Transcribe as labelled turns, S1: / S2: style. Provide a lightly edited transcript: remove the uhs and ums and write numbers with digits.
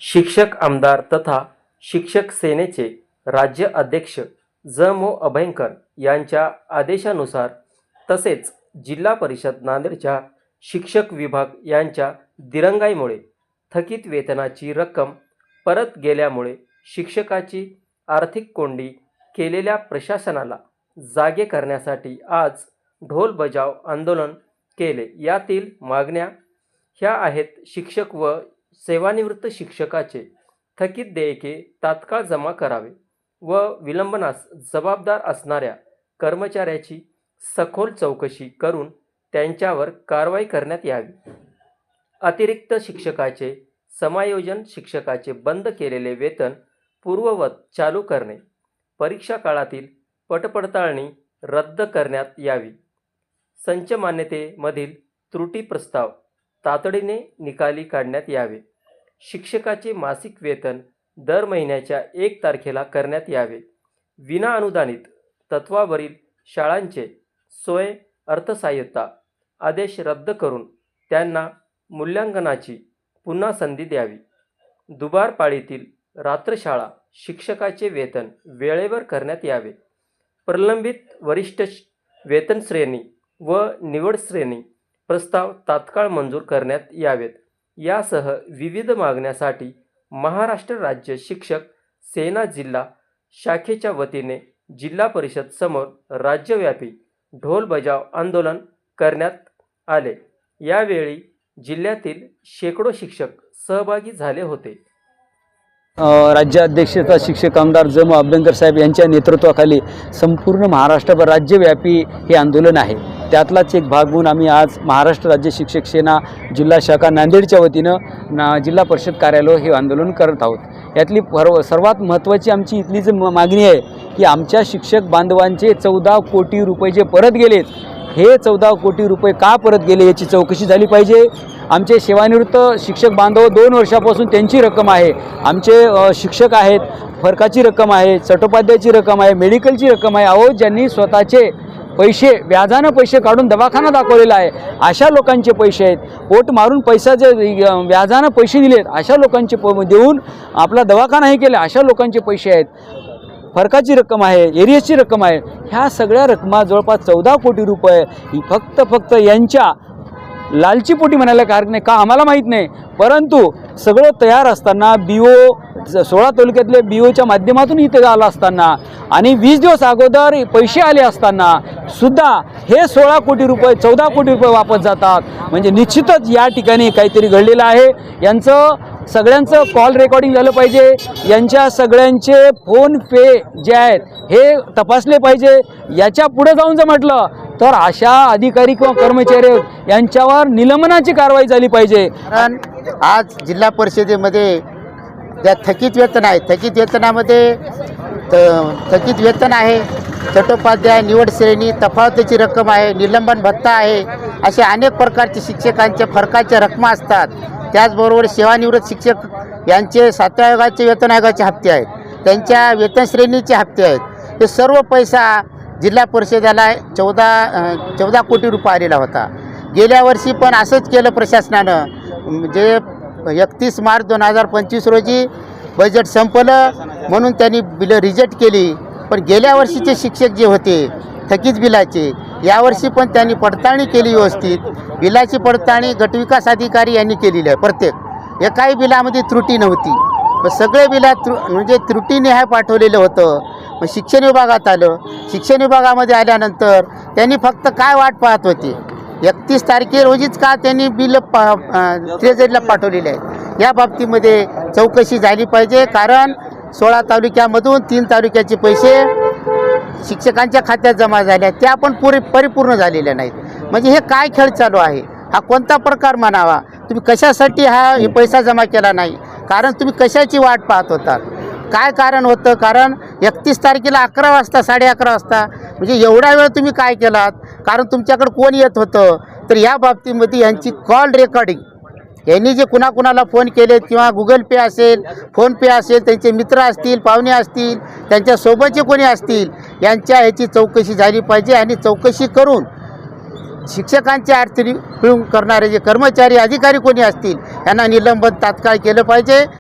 S1: शिक्षक आमदार तथा शिक्षक सेनेचे राज्य अध्यक्ष ज.मो. अभयंकर यांच्या आदेशानुसार तसेच जिल्हा परिषद नांदेडच्या शिक्षक विभाग यांच्या दिरंगाईमुळे थकीत वेतनाची रक्कम परत गेल्यामुळे शिक्षकाची आर्थिक कोंडी केलेल्या प्रशासनाला जागे करण्यासाठी आज ढोल बजाव आंदोलन केले। यातील मागण्या ह्या आहेत: शिक्षक व सेवानिवृत्त शिक्षकाचे थकीत देयके तात्काळ जमा करावे व विलंबनास जबाबदार असणाऱ्या कर्मचाऱ्याची सखोल चौकशी करून त्यांच्यावर कारवाई करण्यात यावी। अतिरिक्त शिक्षकाचे समायोजन, शिक्षकाचे बंद केलेले वेतन पूर्ववत चालू करणे, परीक्षा काळातील पटपडताळणी रद्द करण्यात यावी। संच मान्यतेमधील त्रुटी प्रस्ताव तातडीने निकाली काढण्यात यावे। शिक्षकाचे मासिक वेतन दर महिन्याच्या 1 तारखेला करण्यात यावे। विना अनुदानित तत्वावरील शाळांचे सोय अर्थसहाय्यता आदेश रद्द करून त्यांना मूल्यांकनाची पुन्हा संधी द्यावी। दुबार पाळीतील रात्रशाळा शिक्षकाचे वेतन वेळेवर करण्यात यावे। प्रलंबित वरिष्ठ वेतन श्रेणी व निवड श्रेणी प्रस्ताव तात्काळ मंजूर करण्यात यावेत। यासह विविध मागण्यासाठी महाराष्ट्र राज्य शिक्षक सेना जिल्हा शाखेच्या वतीने जिल्हा परिषद समोर राज्यव्यापी ढोल बजाव आंदोलन करण्यात आले। यावेळी जिल्ह्यातील शेकडो शिक्षक सहभागी झाले होते।
S2: राज्याध्यक्षता शिक्षक आमदार ज.मो. अभयंकर साहेब यांच्या नेतृत्वाखाली संपूर्ण महाराष्ट्रभर राज्यव्यापी हे आंदोलन आहे। त्यातलाच एक भाग म्हणून आम्ही आज महाराष्ट्र राज्य शिक्षक सेना जिल्हा शाखा नांदेडच्या वतीनं जिल्हा परिषद कार्यालय हे आंदोलन करत आहोत। यातली सर्वात महत्त्वाची आमची इथली जी मागणी आहे की आमच्या शिक्षक बांधवांचे 14 कोटी रुपये जे परत गेलेत, हे 14 कोटी रुपये का परत गेले याची चौकशी झाली पाहिजे। आमचे सेवानिवृत्त शिक्षक बांधव 2 वर्षापासून त्यांची रक्कम आहे, आमचे शिक्षक आहेत, फरकाची रक्कम आहे, चट्टोपाध्यायाची रक्कम आहे, मेडिकलची रक्कम आहे। अहो, ज्यांनी स्वतःचे पैसे व्याजानं पैसे काढून दवाखाना दाखवलेला आहे, अशा लोकांचे पैसे आहेत। पोट मारून पैसा जे व्याजानं पैसे दिलेत, अशा लोकांचे देऊन आपला दवाखानाही केला, अशा लोकांचे पैसे आहेत। फरकाची रक्कम आहे, एरियसची रक्कम आहे, ह्या सगळ्या रकमा जवळपास 14 कोटी रुपये ही फक्त यांच्या लालचीपोटी म्हणायला कारण नाही का आम्हाला माहीत नाही, परंतु सगळं तयार असताना BO 16 तालुक्यातले BOच्या माध्यमातून इथे आलं असताना आणि 20 दिवस अगोदर पैसे आले असताना सुद्धा हे 16 कोटी रुपये 14 कोटी रुपये वापस जातात। म्हणजे निश्चितच या ठिकाणी काहीतरी घडलेलं आहे। यांचं सगळ्यांचं कॉल रेकॉर्डिंग झालं पाहिजे, यांच्या सगळ्यांचे फोन पे जे आहेत हे तपासले पाहिजे। याच्या पुढे जाऊन जर म्हटलं तर अशा अधिकारी किंवा कर्मचारी यांच्यावर निलंबनाची कारवाई झाली पाहिजे।
S3: कारण आज जिल्हा परिषदेमध्ये ज्या थकीत वेतन आहे, थकीत वेतनामध्ये थकीत वेतन आहे, चट्टोपाध्याय, निवड श्रेणी, तफावतीची रक्कम आहे, निलंबन भत्ता आहे, असे अनेक प्रकारचे शिक्षकांच्या फरकाच्या रकमा असतात। त्याचबरोबर सेवानिवृत्त शिक्षक यांचे 7व्या आयोगाचे वेतन आयोगाचे हप्ते आहेत, त्यांच्या वेतन श्रेणीचे हप्ते आहेत। हे सर्व पैसा जिल्हा परिषदेला 14 कोटी रुपये आलेला होता। गेल्या वर्षी पण असंच केलं प्रशासनानं, जे 31 मार्च 2025 रोजी बजेट संपलं म्हणून त्यांनी बिलं रिजेक्ट केली। पण गेल्या वर्षीचे शिक्षक जे होते थकीत बिलाचे, यावर्षी पण त्यांनी पडताळणी केली व्यवस्थित। बिलाची पडताळणी गटविकास अधिकारी यांनी केलेली आहे। प्रत्येक एकाही बिलामध्ये त्रुटी नव्हती, पण सगळे बिलात म्हणजे त्रुटीनिहाय पाठवलेलं होतं। मग शिक्षण विभागात आलं, शिक्षण विभागामध्ये आल्यानंतर त्यांनी फक्त काय वाट पाहत होते, 31 तारखे रोजीच का त्यांनी बिल ट्रेझरीला पाठवलेले आहेत। या बाबतीमध्ये चौकशी झाली पाहिजे, कारण 16 तालुक्यामधून 3 तालुक्याचे पैसे शिक्षकांच्या खात्यात जमा झाले आहेत, त्या पण परिपूर्ण झालेल्या नाहीत। म्हणजे हे काय खेळ चालू आहे, हा कोणता प्रकार म्हणावा? तुम्ही कशासाठी हे पैसा जमा केला नाही? कारण तुम्ही कशाची वाट पाहत होता? काय कारण होतं? कारण 31 तारखेला 11 वाजता 11:30 वाजता म्हणजे एवढा वेळ तुम्ही काय केलात? कारण तुमच्याकडे कोण येत होतं? तर या बाबतीमध्ये यांची कॉल रेकॉर्डिंग, यांनी जे कुणाकुणाला फोन केलेत किंवा गुगल पे असेल, फोन पे असेल, त्यांचे मित्र असतील, पाहुणे असतील, त्यांच्यासोबतचे कोणी असतील, ह्याची चौकशी झाली पाहिजे। आणि चौकशी करून शिक्षकांचे आर्थिक पिळून करणारे जे कर्मचारी अधिकारी कोणी असतील यांना निलंबन तात्काळ केलं पाहिजे।